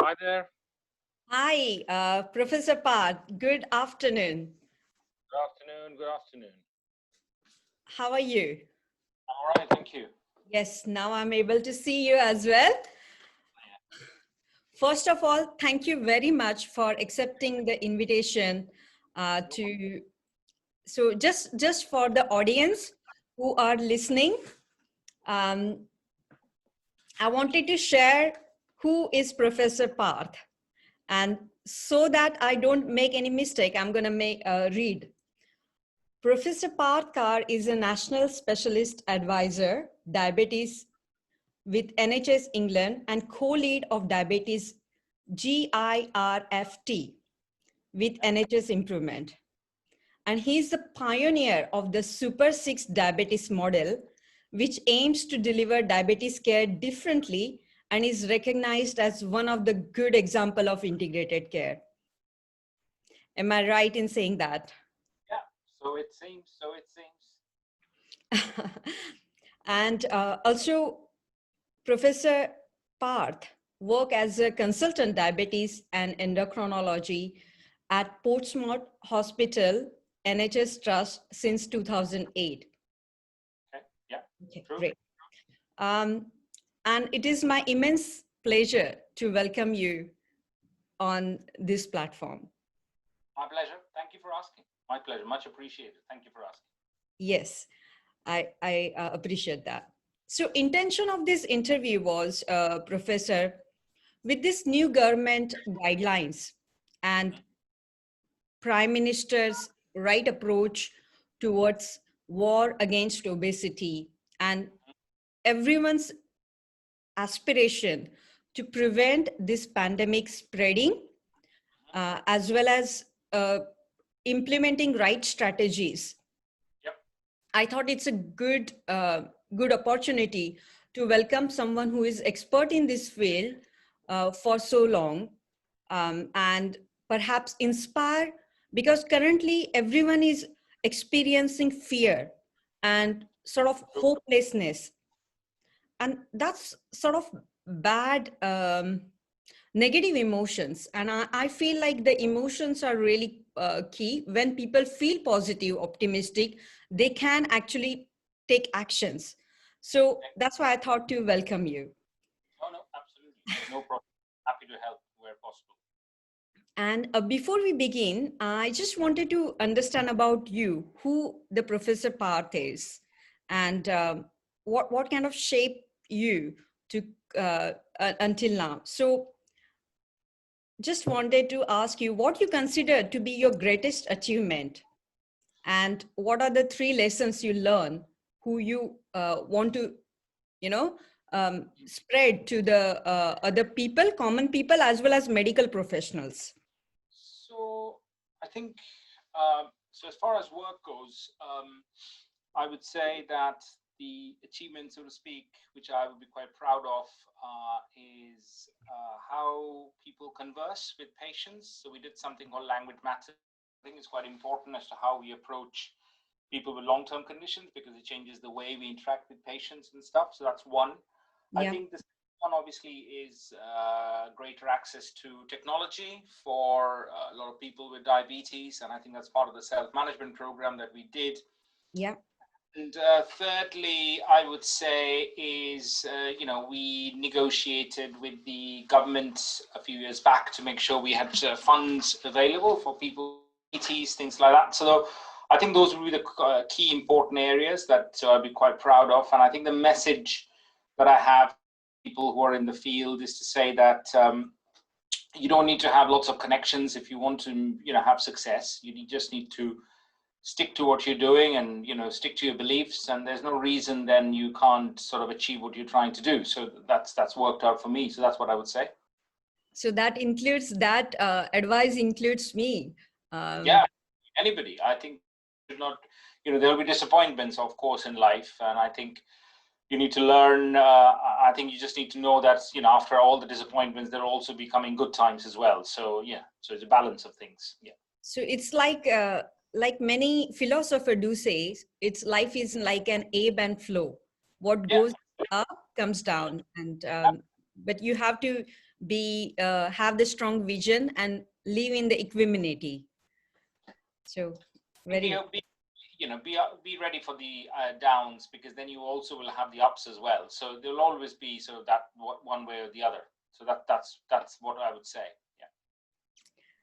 Hi there. Hi, Professor Parth. Good afternoon. Good afternoon. Good afternoon. How are you? All right. Thank you. Yes, now I'm able to see you as well. First of all, thank you very much for accepting the invitation to. So just for the audience who are listening, um, I wanted to share who is Professor Parth. And so that I don't make any mistake, I'm going to read. Professor Partha Kar is a national specialist advisor, diabetes with NHS England and co-lead of Diabetes GIRFT with NHS Improvement. And he's the pioneer of the Super 6 diabetes model, which aims to deliver diabetes care differently and is recognized as one of the good example of integrated care. Am I right in saying that? Yeah. So it seems. And also, Professor Parth worked as a consultant diabetes and endocrinology at Portsmouth Hospital NHS Trust since 2008. Okay. Yeah. Okay, True. great. And it is my immense pleasure to welcome you on this platform. My pleasure. Thank you for asking. My pleasure. Much appreciated. Thank you for asking. Yes, I appreciate that. So intention of this interview was, Professor, with this new government guidelines and Prime Minister's right approach towards war against obesity and everyone's aspiration to prevent this pandemic spreading, as well as implementing right strategies. Yep. I thought it's a good opportunity to welcome someone who is expert in this field for so long, and perhaps inspire, because currently everyone is experiencing fear and sort of hopelessness, and that's sort of bad, negative emotions. And I feel like the emotions are really key. When people feel positive, optimistic, they can actually take actions. So that's why I thought to welcome you. No, absolutely. No problem. Happy to help where possible. And before we begin, I just wanted to understand about you, who the Professor Parth is, and what kind of shape you to until now. So just wanted to ask you what you consider to be your greatest achievement, and what are the 3 lessons you learn who you want to, spread to the other people, common people, as well as medical professionals. So I think, so as far as work goes, I would say that the achievement, so to speak, which I would be quite proud of, is how people converse with patients. So we did something called Language Matters. I think it's quite important as to how we approach people with long-term conditions, because it changes the way we interact with patients and stuff. So that's one. Yeah. I think the one obviously is greater access to technology for a lot of people with diabetes, and I think that's part of the self-management program that we did. Yeah. And thirdly, I would say is, we negotiated with the government a few years back to make sure we had funds available for people with diabetes, things like that. So I think those would be the key important areas that I'd be quite proud of. And I think the message that I have people who are in the field is to say that you don't need to have lots of connections if you want to, have success. You just need to stick to what you're doing and, stick to your beliefs, and there's no reason then you can't sort of achieve what you're trying to do. So that's worked out for me. So that's what I would say. So that includes, that advice includes me. Yeah, anybody. I think not, there will be disappointments, of course, in life, and I think you need to learn. I think you just need to know that, after all the disappointments, there will also be coming good times as well. So yeah, so it's a balance of things. Yeah. So it's like many philosophers do say, it's life is like an ebb and flow. What goes up comes down, and but you have to be have the strong vision and live in the equanimity. So very be ready for the downs, because then you also will have the ups as well. So there'll always be sort of that one way or the other. So that's what I would say. Yeah.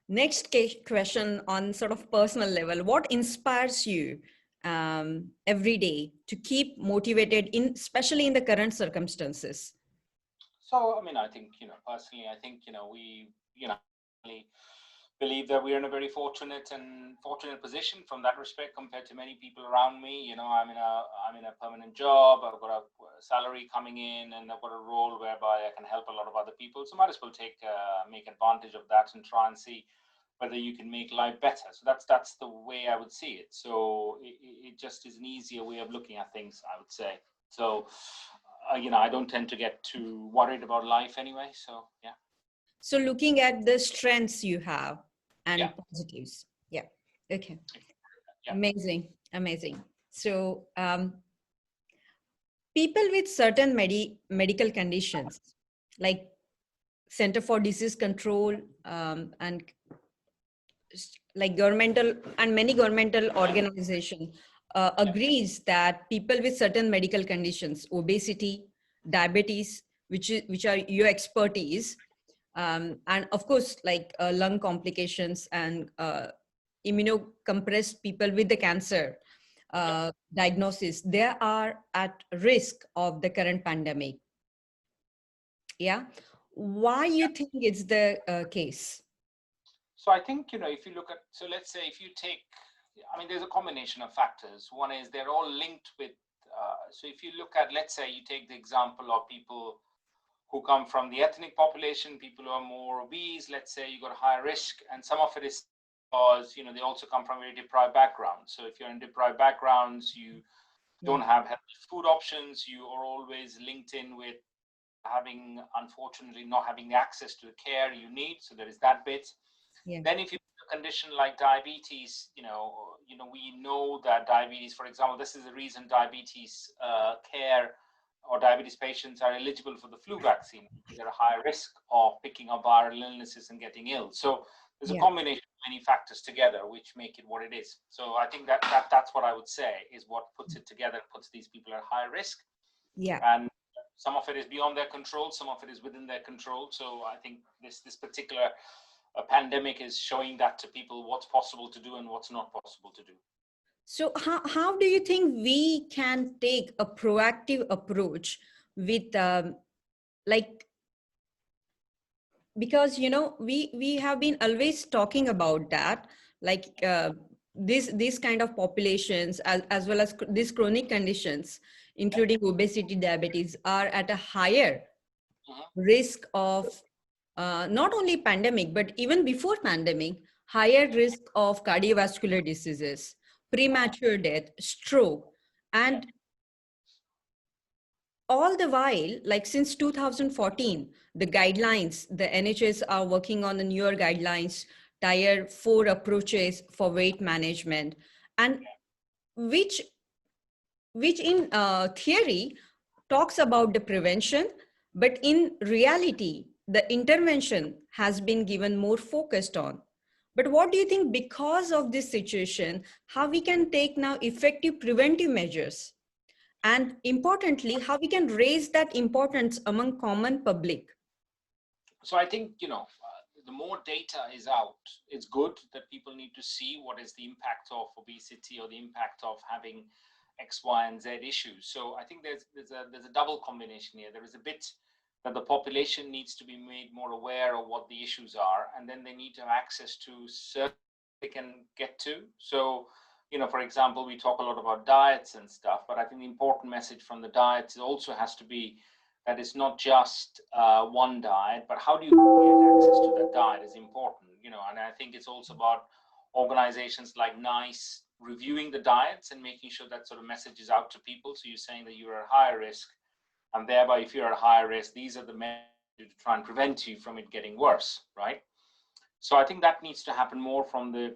Next question on sort of personal level: what inspires you every day to keep motivated, especially in the current circumstances? So, I mean, I think, personally, I think, we, really believe that we're in a very fortunate position from that respect compared to many people around me. I'm in a permanent job. I've got a salary coming in, and I've got a role whereby I can help a lot of other people. So might as well make advantage of that and try and see whether you can make life better. So that's the way I would see it. So it just is an easier way of looking at things, I would say. So, I don't tend to get too worried about life anyway. So, yeah. So looking at the strengths you have and positives. Yeah. Okay. Yeah. Amazing. So people with certain medical conditions, like Center for Disease Control and like governmental and many governmental organizations agrees that people with certain medical conditions, obesity, diabetes, which are your expertise, and of course, like lung complications and immunocompressed people with the cancer diagnosis, they are at risk of the current pandemic. Yeah. Why you think it's the case? So I think, if you look at, so let's say if you take, there's a combination of factors. One is they're all linked with, so if you look at, let's say you take the example of people who come from the ethnic population, people who are more obese, let's say you got a higher risk, and some of it is because, they also come from very deprived backgrounds. So if you're in deprived backgrounds, you don't have healthy food options, you are always linked in with unfortunately not having the access to the care you need. So there is that bit. Yeah. Then if you have a condition like diabetes, we know that diabetes, for example, this is the reason diabetes care or diabetes patients are eligible for the flu vaccine. They're a higher risk of picking up viral illnesses and getting ill. So there's a combination of many factors together which make it what it is. So I think that's what I would say is what puts it together, puts these people at high risk. Yeah. And some of it is beyond their control, some of it is within their control. So I think this particular pandemic is showing that to people what's possible to do and what's not possible to do. So how do you think we can take a proactive approach with because we have been always talking about that, like this kind of populations as well as these chronic conditions, including obesity, diabetes, are at a higher risk of not only pandemic, but even before pandemic, higher risk of cardiovascular diseases, premature death, stroke, and all the while, like since 2014, the guidelines, the NHS are working on the newer guidelines, tier 4 approaches for weight management, and which in theory talks about the prevention, but in reality, the intervention has been given more focused on. But what do you think, because of this situation, how we can take now effective preventive measures? And importantly, how we can raise that importance among common public? So I think, the more data is out, it's good that people need to see what is the impact of obesity or the impact of having X, Y, and Z issues. So I think there's a double combination here. There is a bit that the population needs to be made more aware of what the issues are, and then they need to have access to certain they can get to. So, for example, we talk a lot about diets and stuff, but I think the important message from the diets also has to be that it's not just one diet, but how do you get access to that diet is important, and I think it's also about organizations like NICE reviewing the diets and making sure that sort of message is out to people. So you're saying that you're at higher risk, and thereby if you're at higher risk, these are the measures to try and prevent you from it getting worse, right? So I think that needs to happen more from the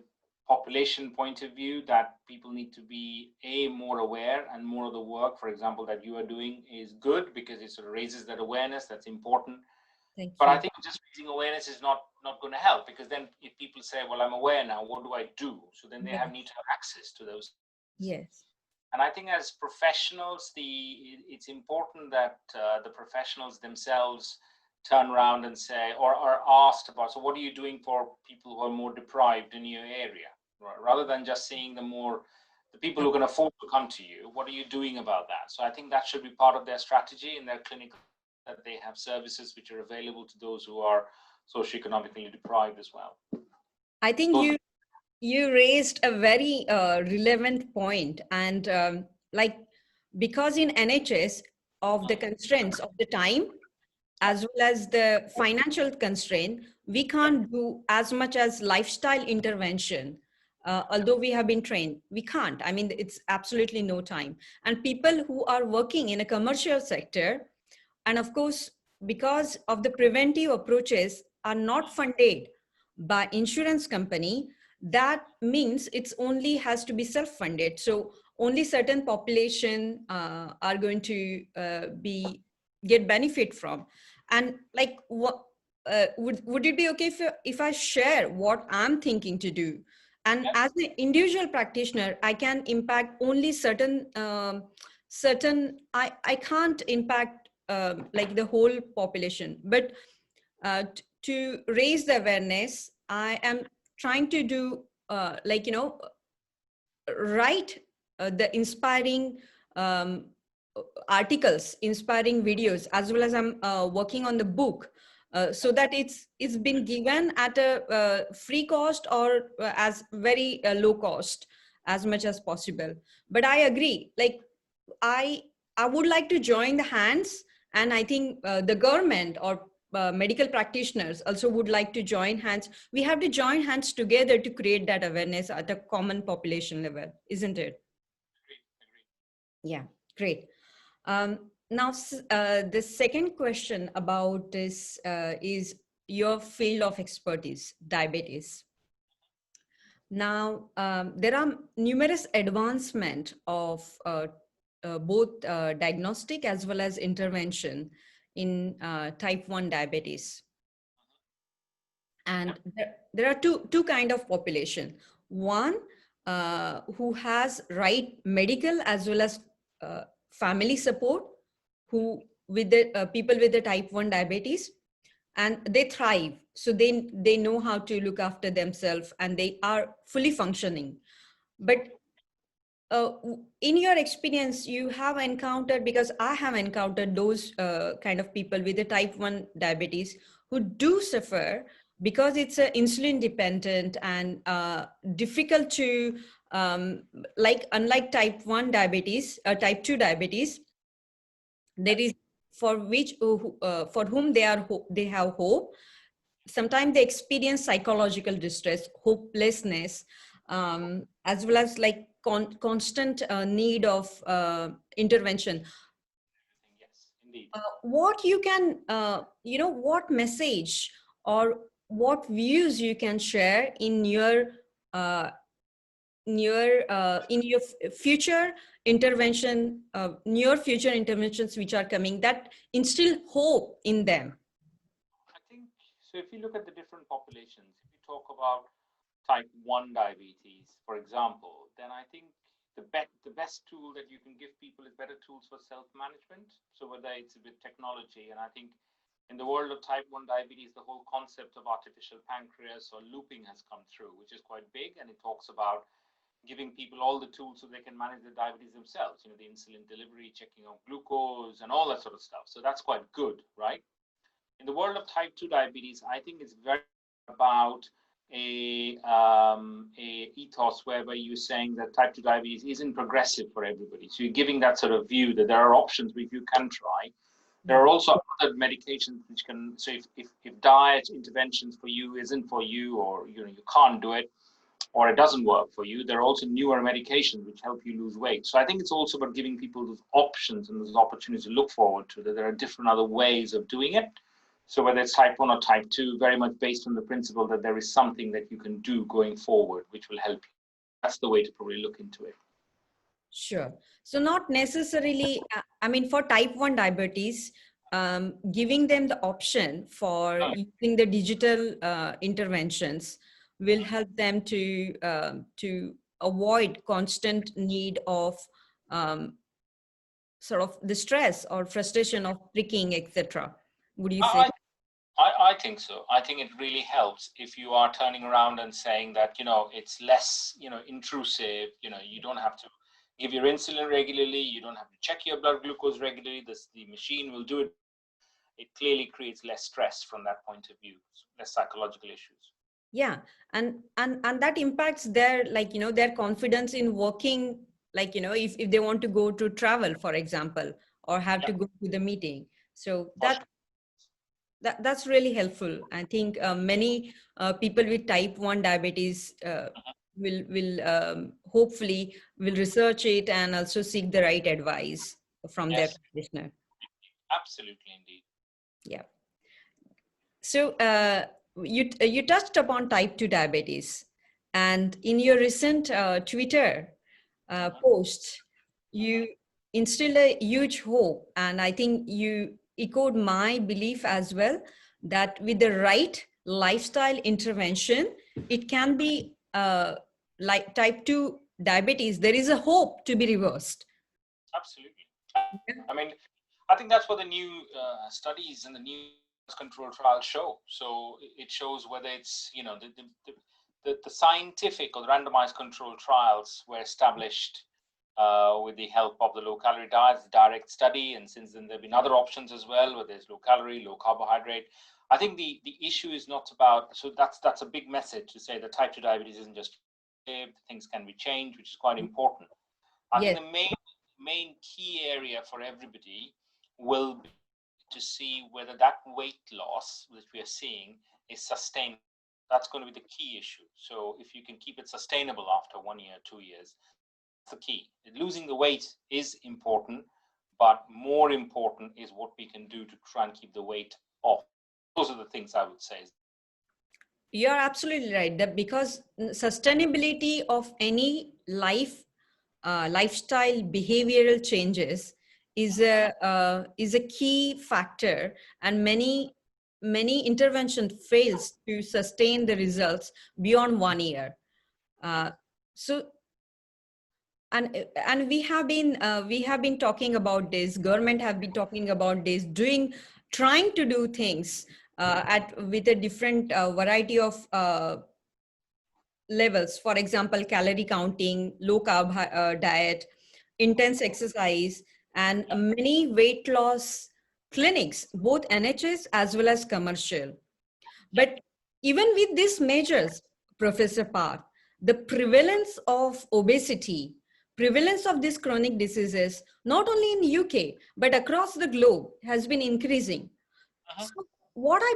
population point of view, that people need to be more aware, and more of the work, for example, that you are doing is good because it sort of raises that awareness. That's important. Thank But I you. think just raising awareness is not going to help, because then if people say, well, I'm aware now, what do I do? So then they Yes. need to have access to those. Yes. And I think as professionals, it's important that the professionals themselves turn around and say, or are asked about, so what are you doing for people who are more deprived in your area? Right? Rather than just seeing the people who can afford to come to you, what are you doing about that? So I think that should be part of their strategy in their clinical, that they have services which are available to those who are socioeconomically deprived as well. I think you raised a very relevant point, and like, because in NHS, of the constraints of the time as well as the financial constraint, we can't do as much as lifestyle intervention. Although we have been trained, we can't. I mean, it's absolutely no time. And people who are working in a commercial sector, and of course, because of the preventive approaches are not funded by insurance company, that means it's only has to be self-funded. So only certain population are going to be get benefit from. And like, what would it be okay if I share what I'm thinking to do? And as an individual practitioner, I can impact only certain I can't impact like the whole population, but to raise the awareness, I am trying to do like, write the inspiring articles, inspiring videos, as well as I'm working on the book, so that it's been given at a free cost, or as very low cost, as much as possible. But I agree, like, I would like to join the hands, and I think the government or medical practitioners also would like to join hands. We have to join hands together to create that awareness at a common population level, isn't it? Yeah, great. Now, the second question about this is your field of expertise, diabetes. Now, there are numerous advancement of both diagnostic as well as intervention in type 1 diabetes. And there are two kind of population. One who has right medical as well as family support, who with the people with the type 1 diabetes, and they thrive. So they know how to look after themselves and they are fully functioning. But in your experience, you have encountered, because I have encountered those kind of people with the type 1 diabetes who do suffer, because it's insulin dependent and difficult to, like, unlike type 1 diabetes, type 2 diabetes, there is, for which for whom they have hope. Sometimes they experience psychological distress, hopelessness, as well as like constant need of intervention. Yes, indeed. What you can, what message or what views you can share in your uh, future intervention, near future interventions which are coming, that instill hope in them? I think so. If you look at the different populations, if you talk about type 1 diabetes, for example, then I think the best tool that you can give people is better tools for self-management. So whether it's with technology, and I think in the world of type 1 diabetes, the whole concept of artificial pancreas or looping has come through, which is quite big, and it talks about giving people all the tools so they can manage the diabetes themselves, the insulin delivery, checking of glucose and all that sort of stuff. So that's quite good, right? In the world of type 2 diabetes, I think it's very about a ethos whereby you're saying that type 2 diabetes isn't progressive for everybody. So you're giving that sort of view that there are options which you can try. There are also other medications which can, so if diet interventions for you isn't for you, or you can't do it, or it doesn't work for you, there are also newer medications which help you lose weight. So I think it's also about giving people those options and those opportunities to look forward to, that there are different other ways of doing it. So whether it's type 1 or type 2, very much based on the principle that there is something that you can do going forward, which will help you. That's the way to probably look into it. Sure. So not necessarily, I mean, for type 1 diabetes, giving them the option for using the digital interventions will help them to avoid constant need of sort of the stress or frustration of pricking, etc. Would you say? I think so. I think it really helps if you are turning around and saying that, it's less, intrusive, you don't have to give your insulin regularly, you don't have to check your blood glucose regularly, the machine will do it. It clearly creates less stress from that point of view, less psychological issues. Yeah, and that impacts their, like, their confidence in working, like, if they want to go to travel, for example, or have to go to the meeting. So that's really helpful. I think many people with type 1 diabetes will hopefully will research it and also seek the right advice from their practitioner. Absolutely, indeed. Yeah. So you touched upon type 2 diabetes, and in your recent Twitter post, you instilled a huge hope, and I think you echoed my belief as well, that with the right lifestyle intervention, it can be like type 2 diabetes, there is a hope to be reversed. Absolutely. I mean, I think that's what the new studies and the new control trials show. So it shows whether it's, the scientific or the randomized control trials were established with the help of the low-calorie diet, the direct study, and since then there have been other options as well, where there's low-calorie, low-carbohydrate. I think the issue is not about, so that's a big message to say that type 2 diabetes isn't just things can be changed, which is quite important. I think the main key area for everybody will be to see whether that weight loss which we are seeing is sustainable. That's going to be the key issue. So if you can keep it sustainable after 1 year, 2 years, the key. Losing the weight is important, but more important is what we can do to try and keep the weight off. Those are the things I would say. You're absolutely right, that because sustainability of any lifestyle behavioral changes is a key factor, and many intervention fails to sustain the results beyond 1 year. So and we have been talking about this, government have been talking about this, trying to do things with a different variety of levels. For example, calorie counting, low carb diet, intense exercise, and many weight loss clinics, both NHS as well as commercial. But even with these measures, Professor Parth, the prevalence of obesity, prevalence of these chronic diseases, not only in UK, but across the globe, has been increasing. So what I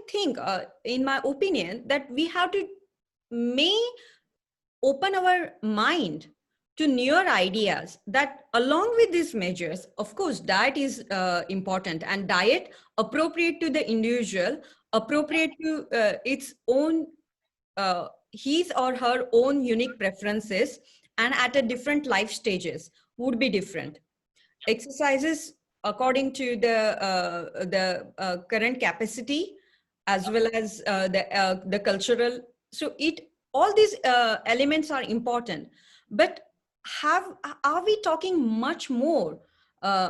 think, in my opinion, that we have to open our mind to newer ideas, that along with these measures, of course, diet is important, and diet appropriate to the individual, appropriate to its own, his or her own unique preferences, and at a different life stages would be different. Exercises according to the current capacity, as well as the cultural. So all these elements are important, but are we talking much more,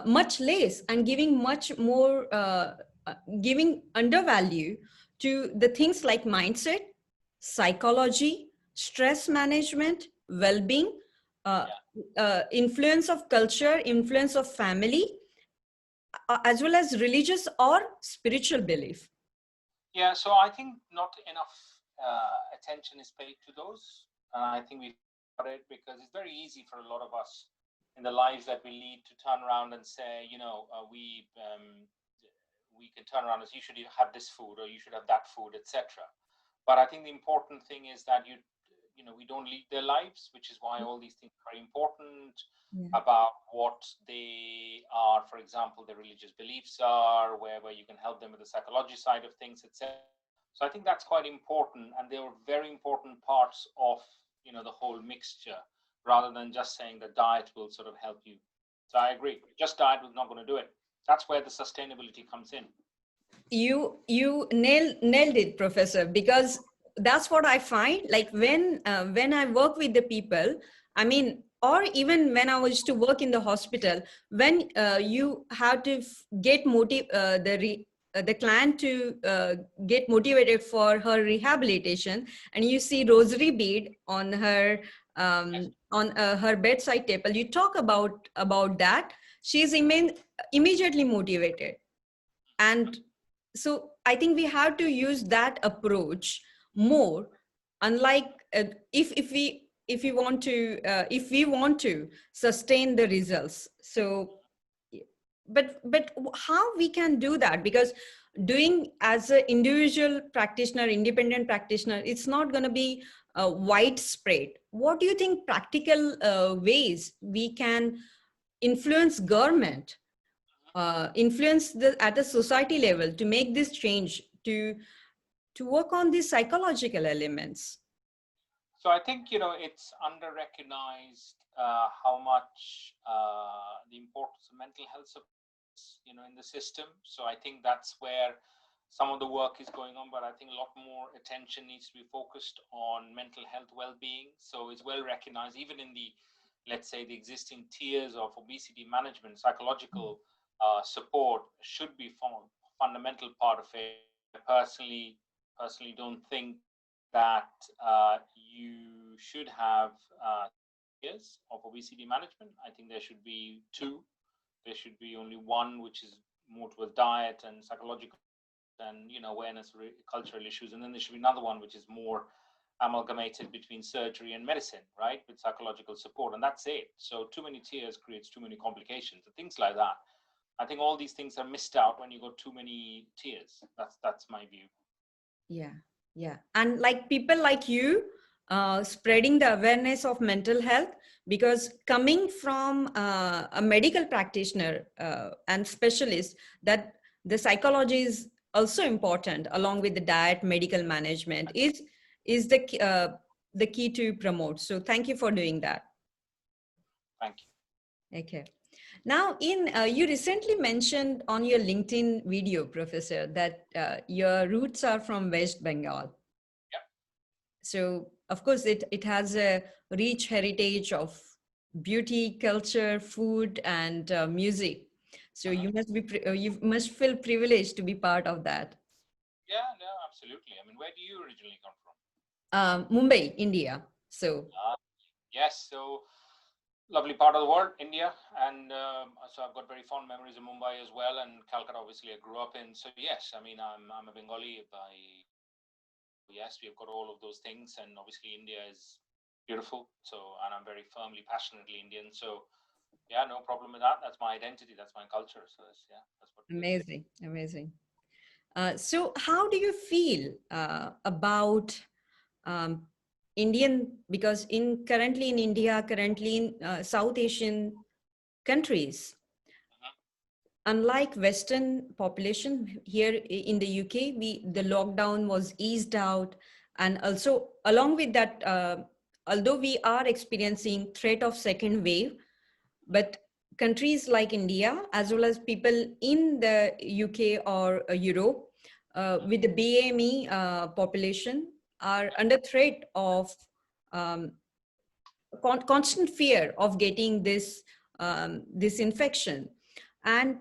much less, and giving much more, giving undervalue to the things like mindset, psychology, stress management, well-being, influence of culture, influence of family, as well as religious or spiritual belief? Yeah, so I think not enough attention is paid to those. I think we've got it because it's very easy for a lot of us in the lives that we lead to turn around and say, we can turn around and say, you should have this food or you should have that food, etc. But I think the important thing is that you we don't lead their lives, which is why all these things are very important Yeah. about what they are, for example, their religious beliefs are, where you can help them with the psychology side of things, etc. So I think that's quite important, and they were very important parts of the whole mixture, rather than just saying that diet will sort of help you. So I agree, just diet was not going to do it. That's where the sustainability comes in. You nailed it, Professor, because that's what I find. Like when I work with the people, I mean, or even when I was to work in the hospital, when you have to get the client to get motivated for her rehabilitation, and you see rosary bead on her her bedside table, you talk about that. She's immediately motivated. And so I think we have to use that approach more, unlike if we want to sustain the results. So but how we can do that, because doing as an individual practitioner, independent practitioner, it's not going to be widespread. What do you think practical ways we can influence government, influence at the society level to make this change, to work on these psychological elements? So I think it's under recognized how much the importance of mental health supports, in the system. So I think that's where some of the work is going on, but I think a lot more attention needs to be focused on mental health well-being. So it's well recognized, even in the, let's say, the existing tiers of obesity management, psychological support should be a fundamental part of it. I personally don't think that you should have years of obesity management. I think there should be two. There should be only one, which is more towards diet and psychological and awareness, cultural issues, and then there should be another one which is more amalgamated between surgery and medicine, right, with psychological support, and that's it. So too many tiers creates too many complications and things like that. I think all these things are missed out when you got too many tiers. That's my view. Yeah, and like people like you spreading the awareness of mental health, because coming from a medical practitioner and specialist, that the psychology is also important along with the diet, medical management is the key to promote. So thank you for doing that. Thank you. Okay. Now, you recently mentioned on your LinkedIn video, Professor, that your roots are from West Bengal. Yeah. So, of course, it has a rich heritage of beauty, culture, food, and music. So you must feel privileged to be part of that. Yeah, no, absolutely. I mean, where do you originally come from? Mumbai, India. So. Yes. So. Lovely part of the world, India, and so I've got very fond memories of Mumbai as well, and Calcutta obviously I grew up in. So yes, I mean I'm a Bengali. Yes, we've got all of those things, and obviously India is beautiful. So, and I'm very firmly, passionately Indian. So yeah, no problem with that. That's my identity. That's my culture. So that's what. Amazing. So how do you feel about Indian, because currently in India, currently in South Asian countries, unlike Western population here in the UK, the lockdown was eased out, and also along with that, although we are experiencing threat of second wave, but countries like India, as well as people in the UK or Europe, with the BME population, are under threat of constant fear of getting this infection. And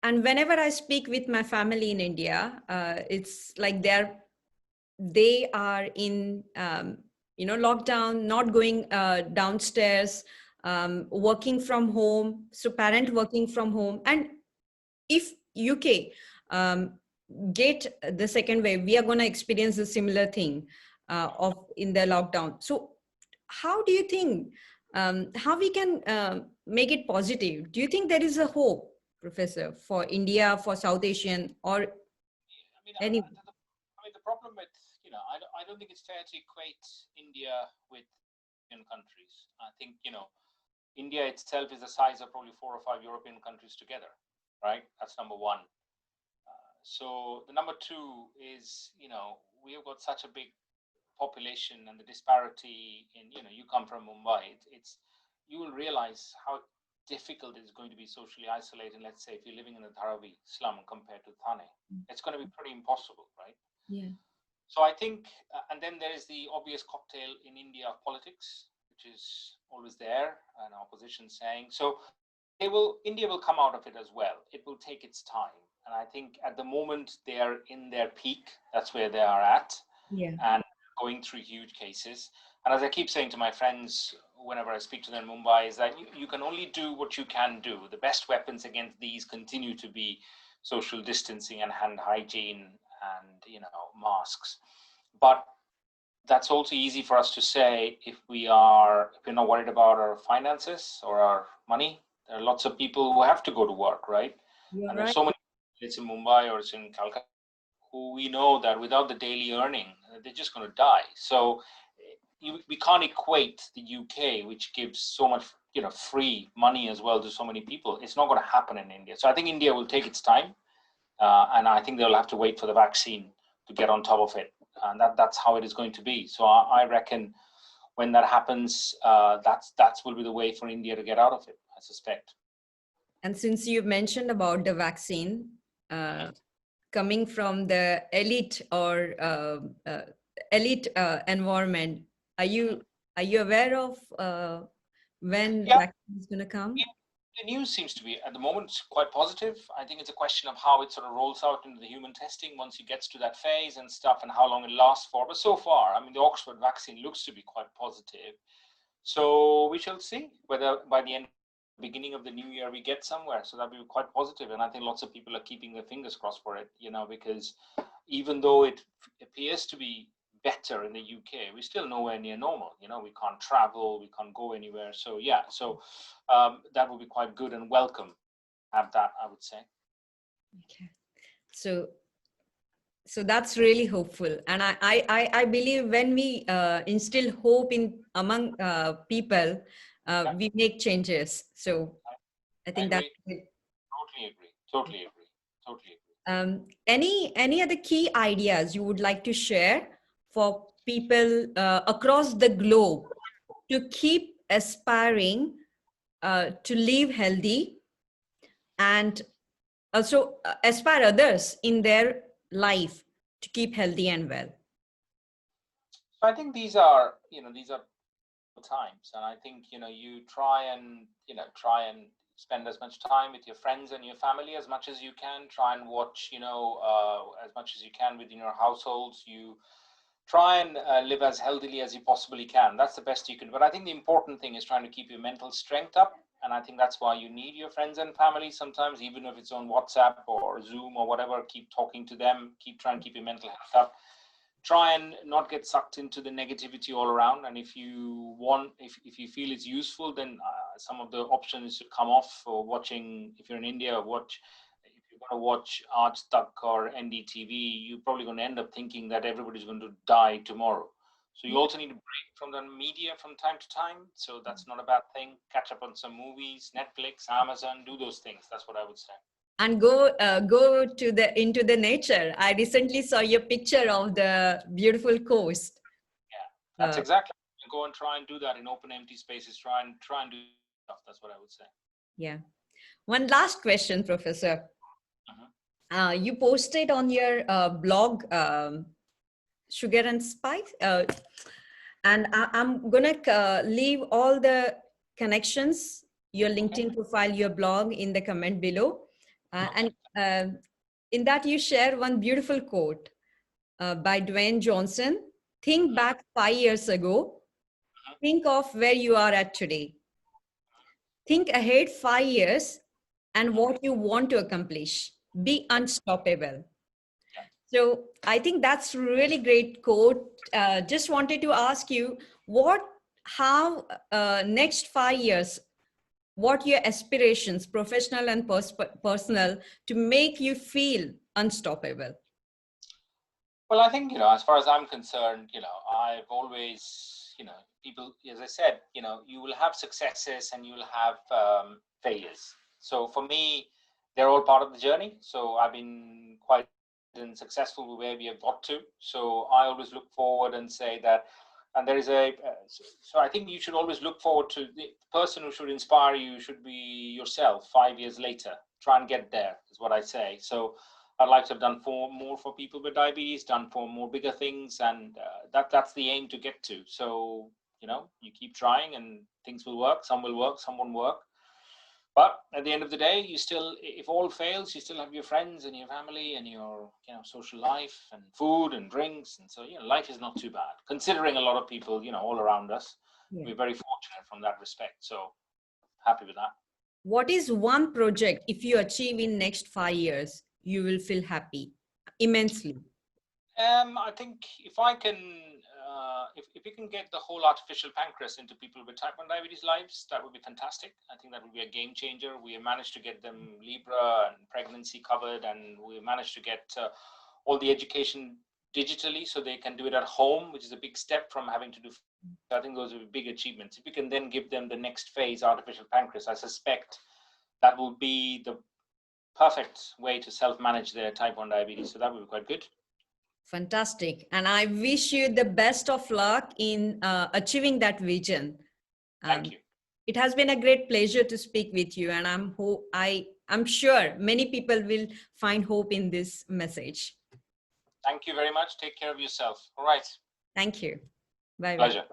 whenever I speak with my family in India, it's like they are in lockdown, not going downstairs, working from home. So parent working from home, and if UK get the second wave, we are going to experience a similar thing in the lockdown. So how do you think how we can make it positive? Do you think there is a hope, Professor, for India, for South Asian, or any? The problem with I don't think it's fair to equate India with European countries. I think, India itself is the size of probably 4 or 5 European countries together, right? That's number one. So the number two is, we have got such a big population, and the disparity in, you come from Mumbai, you will realize how difficult it is going to be socially isolated. Let's say if you're living in the Dharavi slum compared to Thane, it's going to be pretty impossible, right? Yeah. So I think, and then there is the obvious cocktail in India of politics, which is always there, and opposition saying. So India will come out of it as well. It will take its time. And I think at the moment they are in their peak. That's where they are at. Yeah. And going through huge cases. And as I keep saying to my friends, whenever I speak to them in Mumbai, is that you can only do what you can do. The best weapons against these continue to be social distancing and hand hygiene and, masks. But that's also easy for us to say if we're not worried about our finances or our money. There are lots of people who have to go to work, right? You're And right. there's so many, it's in Mumbai or it's in Calcutta, who we know that without the daily earning, they're just going to die. So we can't equate the UK, which gives so much, free money as well to so many people. It's not going to happen in India. So I think India will take its time, and I think they'll have to wait for the vaccine to get on top of it, and that's how it is going to be. So I reckon when that happens, that's will be the way for India to get out of it, I suspect. And since you've mentioned about the vaccine, coming from the elite or elite environment, are you aware of when vaccine is going to come? The news seems to be at the moment quite positive. I think it's a question of how it sort of rolls out into the human testing once it gets to that phase and stuff, and how long it lasts for. But so far, I mean, the Oxford vaccine looks to be quite positive. So we shall see whether by the beginning of the new year we get somewhere. So that'll be quite positive. And I think lots of people are keeping their fingers crossed for it, because even though it appears to be better in the UK, we're still nowhere near normal. We can't travel, we can't go anywhere. So that would be quite good and welcome. Have that, I would say. Okay, so that's really hopeful, and I believe when we instill hope among people, we make changes. So I think that. Totally agree. Any other key ideas you would like to share for people across the globe to keep aspiring to live healthy and also aspire others in their life to keep healthy and well? So I think these are times, and I think you try and spend as much time with your friends and your family as much as you can. Try and watch as much as you can within your households. You try and live as healthily as you possibly can. That's the best you can. But I think the important thing is trying to keep your mental strength up. And I think that's why you need your friends and family sometimes, even if it's on WhatsApp or Zoom or whatever. Keep talking to them. Try and keep your mental health up. Try and not get sucked into the negativity all around. And if you feel it's useful, then some of the options to come off for watching. If you're in India, if you're going to watch Aaj Tak or NDTV, you're probably going to end up thinking that everybody's going to die tomorrow. So you also need to break from the media from time to time. So that's not a bad thing. Catch up on some movies, Netflix, Amazon, do those things. That's what I would say. And go into the nature. I recently saw your picture of the beautiful coast. Yeah, that's exactly. Go and try and do that in open, empty spaces. Try and do stuff. That's what I would say. Yeah. One last question, Professor. You posted on your blog, Sugar and Spice, and I'm gonna leave all the connections, your LinkedIn profile, your blog in the comment below. And in that you share one beautiful quote by Dwayne Johnson. Think back 5 years ago. Think of where you are at today. Think ahead 5 years and what you want to accomplish. Be unstoppable. So I think that's really great quote. Just wanted to ask you, how next 5 years, what your aspirations, professional and personal, to make you feel unstoppable? Well, I think, as far as I'm concerned, I've always, people, as I said, you will have successes and you will have failures. So for me, they're all part of the journey. So I've been quite successful with where we have got to. So I always look forward and say that, and there is so I think you should always look forward to the person who should inspire you should be yourself 5 years later. Try and get there is what I say. So I'd like to have done more for people with diabetes, done for more bigger things, and that's the aim to get to. So, you keep trying and things will work. Some will work, some won't work. But at the end of the day, you still, if all fails, you still have your friends and your family and your, social life and food and drinks. And so, life is not too bad, considering a lot of people, all around us. Yeah. We're very fortunate from that respect. So happy with that. What is one project, if you achieve in next 5 years, you will feel happy immensely? I think if I can, if we can get the whole artificial pancreas into people with type 1 diabetes lives, that would be fantastic. I think that would be a game changer. We managed to get them Libra and pregnancy covered, and we managed to get all the education digitally so they can do it at home, which is a big step from having to do. I think those are big achievements. If we can then give them the next phase, artificial pancreas, I suspect that will be the perfect way to self-manage their type 1 diabetes. So that would be quite good. Fantastic. And I wish you the best of luck in achieving that vision. Thank you. It has been a great pleasure to speak with you. And I'm sure many people will find hope in this message. Thank you very much. Take care of yourself. All right. Thank you. Bye. Pleasure.